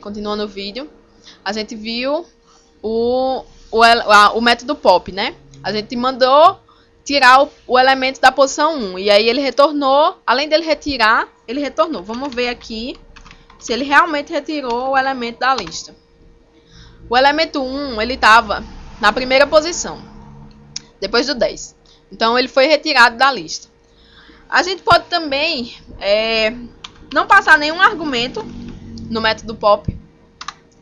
continuando o vídeo, a gente viu o método pop, né? A gente mandou tirar o elemento da posição 1. E aí ele retornou, além dele retirar, ele retornou. Vamos ver aqui se ele realmente retirou o elemento da lista. O elemento 1, ele estava na primeira posição, depois do 10. Então ele foi retirado da lista. A gente pode também não passar nenhum argumento no método pop,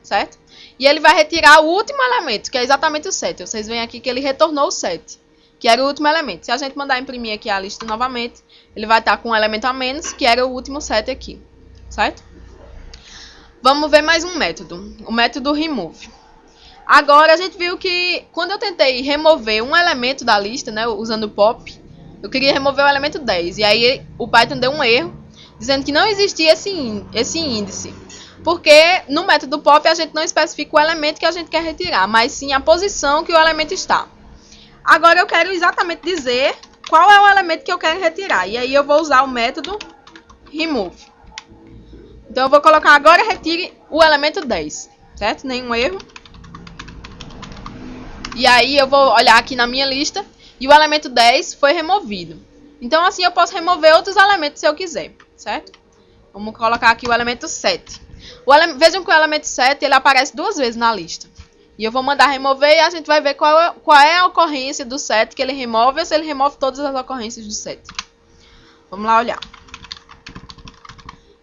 certo? E ele vai retirar o último elemento, que é exatamente o 7. Vocês veem aqui que ele retornou o 7, que era o último elemento. Se a gente mandar imprimir aqui a lista novamente, ele vai estar com um elemento a menos, que era o último 7 aqui, certo? Vamos ver mais um método, o método remove. Agora a gente viu que quando eu tentei remover um elemento da lista, né, usando o pop, eu queria remover o elemento 10. E aí o Python deu um erro, dizendo que não existia esse índice. Porque no método pop a gente não especifica o elemento que a gente quer retirar, mas sim a posição que o elemento está. Agora eu quero exatamente dizer qual é o elemento que eu quero retirar. E aí eu vou usar o método remove. Então eu vou colocar agora retire o elemento 10, certo? Nenhum erro. E aí eu vou olhar aqui na minha lista e o elemento 10 foi removido. Então assim eu posso remover outros elementos se eu quiser, certo? Vamos colocar aqui o elemento 7. Vejam que o elemento 7 ele aparece duas vezes na lista. E eu vou mandar remover e a gente vai ver qual é a ocorrência do 7 que ele remove ou se ele remove todas as ocorrências do 7. Vamos lá olhar.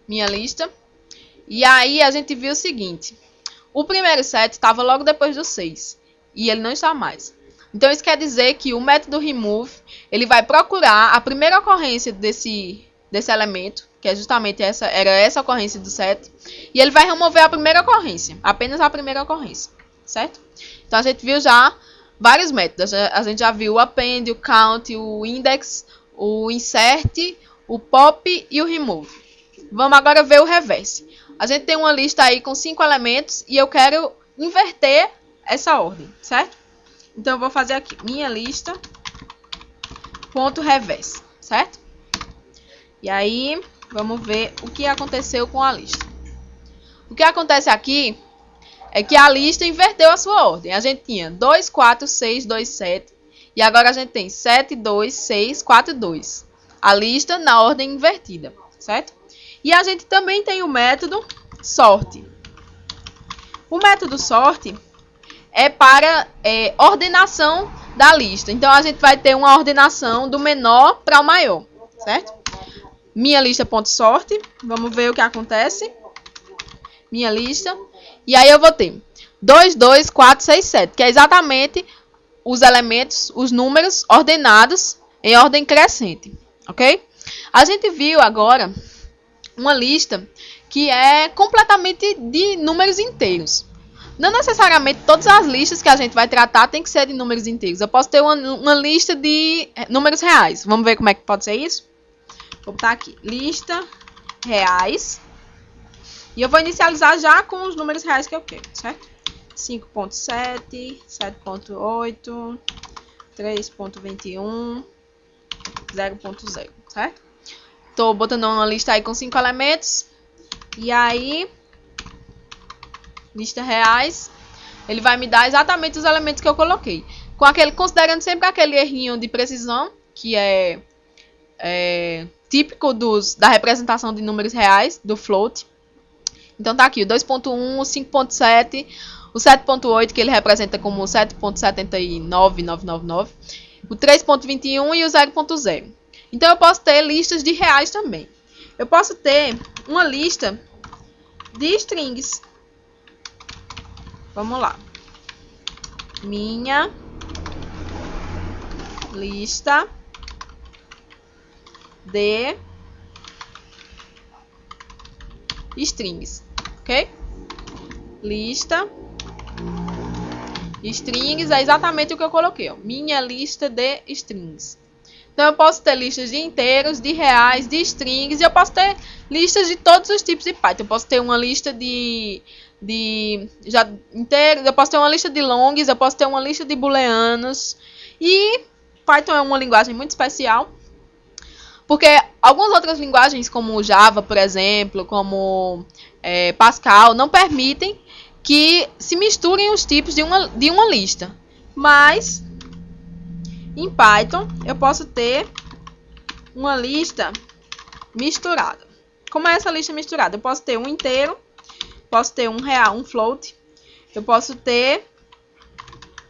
Minha lista. E aí a gente viu o seguinte. O primeiro 7 estava logo depois do 6. E ele não está mais. Então isso quer dizer que o método remove, ele vai procurar a primeira ocorrência desse elemento, que é justamente essa ocorrência do 7, e ele vai remover a primeira ocorrência, apenas a primeira ocorrência, certo? Então a gente viu já vários métodos, a gente já viu o append, o count, o index, o insert, o pop e o remove. Vamos agora ver o reverse. A gente tem uma lista aí com 5 elementos e eu quero inverter essa ordem, certo? Então eu vou fazer aqui minha lista ponto reverse, certo? E aí vamos ver o que aconteceu com a lista. O que acontece aqui é que a lista inverteu a sua ordem. A gente tinha 2, 4, 6, 2, 7. E agora a gente tem 7, 2, 6, 4, 2. A lista na ordem invertida, certo? E a gente também tem o método sort. O método sort é para ordenação da lista. Então a gente vai ter uma ordenação do menor para o maior, certo? Minha lista.sort, vamos ver o que acontece. Minha lista. E aí eu vou ter 2, 2, 4, 6, 7, que é exatamente os elementos, os números ordenados em ordem crescente, ok? A gente viu agora uma lista que é completamente de números inteiros. Não necessariamente todas as listas que a gente vai tratar tem que ser de números inteiros. Eu posso ter uma lista de números reais. Vamos ver como é que pode ser isso? Vou botar aqui, lista reais. E eu vou inicializar já com os números reais que eu quero, certo? 5.7, 7.8, 3.21, 0.0, certo? Tô botando uma lista aí com 5 elementos. E aí, lista reais, ele vai me dar exatamente os elementos que eu coloquei. Considerando sempre aquele errinho de precisão, que é típico da representação de números reais, do float. Então tá aqui o 2.1, o 5.7, o 7.8, que ele representa como 7.79999, o 3.21 e o 0.0. Então eu posso ter listas de reais também. Eu posso ter uma lista de strings. Vamos lá. Minha lista de strings, ok? Lista strings é exatamente o que eu coloquei, ó. Minha lista de strings. Então eu posso ter listas de inteiros, de reais, de strings, e eu posso ter listas de todos os tipos de Python. Eu posso ter uma lista de inteiros, eu posso ter uma lista de longs, eu posso ter uma lista de booleanos. E Python é uma linguagem muito especial, Porque algumas outras linguagens, como o Java, por exemplo, como Pascal, não permitem que se misturem os tipos de uma lista. Mas, em Python, eu posso ter uma lista misturada. Como é essa lista misturada? Eu posso ter um inteiro, posso ter um real, um float, eu posso ter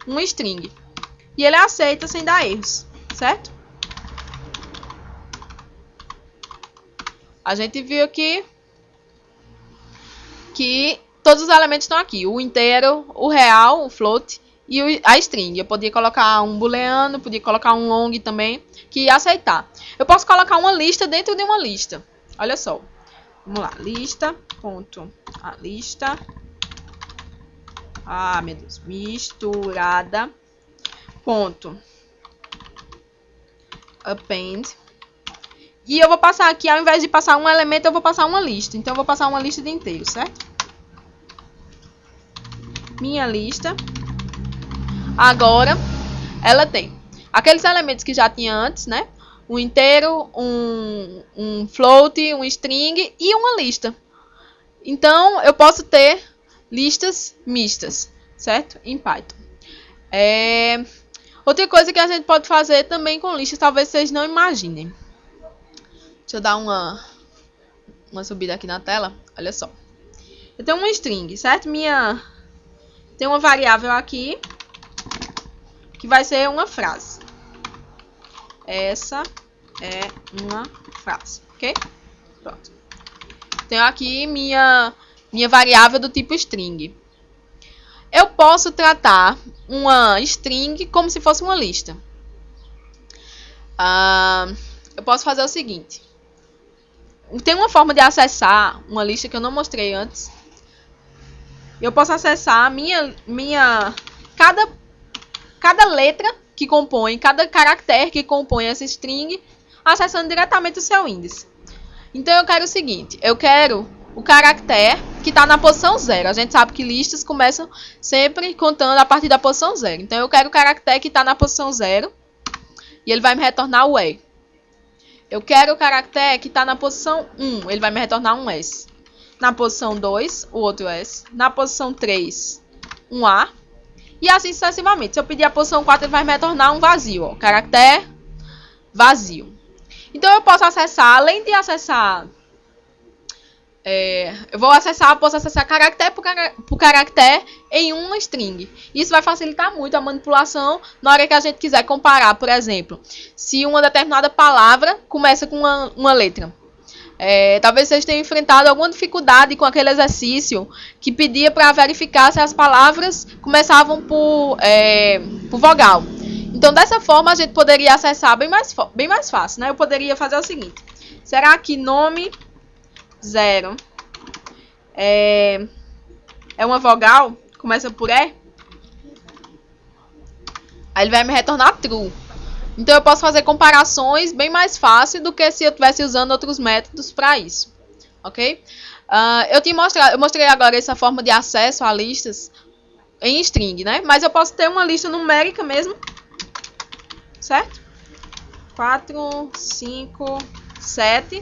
um string. E ele aceita sem dar erros, certo? A gente viu aqui que todos os elementos estão aqui. O inteiro, o real, o float e a string. Eu podia colocar um booleano, podia colocar um long também, que ia aceitar. Eu posso colocar uma lista dentro de uma lista. Olha só. Vamos lá. Lista. A lista. Ah, meu Deus. Misturada. Ponto. Append. E eu vou passar aqui, ao invés de passar um elemento, eu vou passar uma lista. Então, eu vou passar uma lista de inteiros, certo? Minha lista. Agora, ela tem aqueles elementos que já tinha antes, né? Um inteiro, um float, um string e uma lista. Então, eu posso ter listas mistas, certo? Em Python. Outra coisa que a gente pode fazer também com listas, talvez vocês não imaginem. Deixa eu dar uma subida aqui na tela. Olha só. Eu tenho uma string, certo? Tem uma variável aqui que vai ser uma frase. Essa é uma frase, ok? Pronto. Tenho aqui minha variável do tipo string. Eu posso tratar uma string como se fosse uma lista. Eu posso fazer o seguinte. Tem uma forma de acessar uma lista que eu não mostrei antes. Eu posso acessar cada letra que compõe, cada caractere que compõe essa string, acessando diretamente o seu índice. Então, eu quero o seguinte. Eu quero o caractere que está na posição 0. A gente sabe que listas começam sempre contando a partir da posição 0. Então, eu quero o caractere que está na posição 0. E ele vai me retornar o E. Eu quero o caractere que está na posição 1. Ele vai me retornar um S. Na posição 2, o outro S. Na posição 3, um A. E assim sucessivamente. Se eu pedir a posição 4, ele vai me retornar um vazio. Ó, caractere vazio. Então, eu posso acessar, além de acessar... posso acessar caractere por caractere em uma string. Isso vai facilitar muito a manipulação na hora que a gente quiser comparar, por exemplo, se uma determinada palavra começa com uma letra. Talvez vocês tenham enfrentado alguma dificuldade com aquele exercício que pedia para verificar se as palavras começavam por vogal. Então, dessa forma, a gente poderia acessar bem mais fácil, né? Eu poderia fazer o seguinte. Será que nome 0 é uma vogal? Começa por E? Aí ele vai me retornar true. Então, eu posso fazer comparações bem mais fácil do que se eu estivesse usando outros métodos para isso. Ok? Eu mostrei agora essa forma de acesso a listas em string, né? Mas eu posso ter uma lista numérica mesmo. Certo? 4, 5, 7.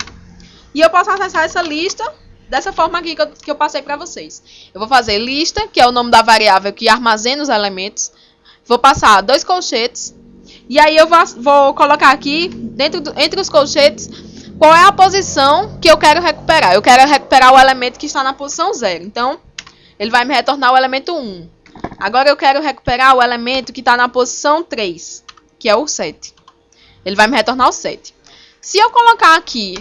E eu posso acessar essa lista dessa forma aqui que eu passei para vocês. Eu vou fazer lista, que é o nome da variável que armazena os elementos. Vou passar 2 colchetes. E aí eu vou colocar aqui, entre os colchetes, qual é a posição que eu quero recuperar. Eu quero recuperar o elemento que está na posição 0. Então, ele vai me retornar o elemento 1. Agora eu quero recuperar o elemento que está na posição 3, que é o 7. Ele vai me retornar o 7. Se eu colocar aqui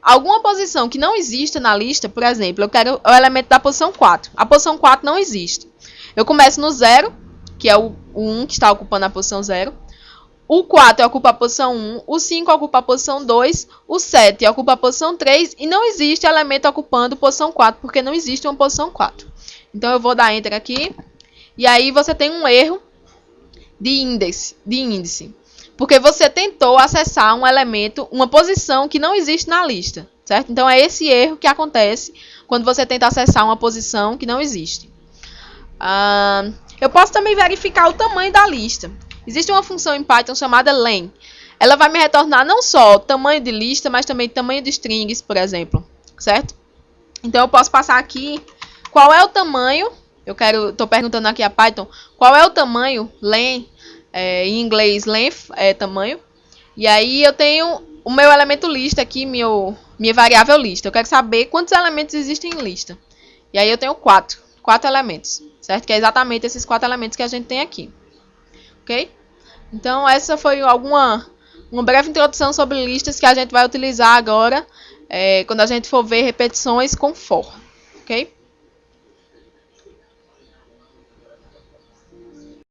alguma posição que não existe na lista, por exemplo, eu quero o elemento da posição 4. A posição 4 não existe. Eu começo no 0, que é o 1 que está ocupando a posição 0. O 4 ocupa a posição 1, o 5 ocupa a posição 2, o 7 ocupa a posição 3 e não existe elemento ocupando posição 4, porque não existe uma posição 4. Então, eu vou dar Enter aqui. E aí, você tem um erro de índice. Porque você tentou acessar um elemento, uma posição que não existe na lista, certo? Então, é esse erro que acontece quando você tenta acessar uma posição que não existe. Eu posso também verificar o tamanho da lista. Existe uma função em Python chamada len. ela vai me retornar não só tamanho de lista, mas também tamanho de strings, por exemplo, certo? Então eu posso passar aqui qual é o tamanho, tô perguntando aqui a Python, qual é o tamanho, len, em inglês length é tamanho, e aí eu tenho o meu elemento lista aqui, minha variável lista. Eu quero saber quantos elementos existem em lista. E aí eu tenho quatro elementos, certo? Que é exatamente esses 4 elementos que a gente tem aqui, ok? Então essa foi uma breve introdução sobre listas que a gente vai utilizar agora, quando a gente for ver repetições com for, ok?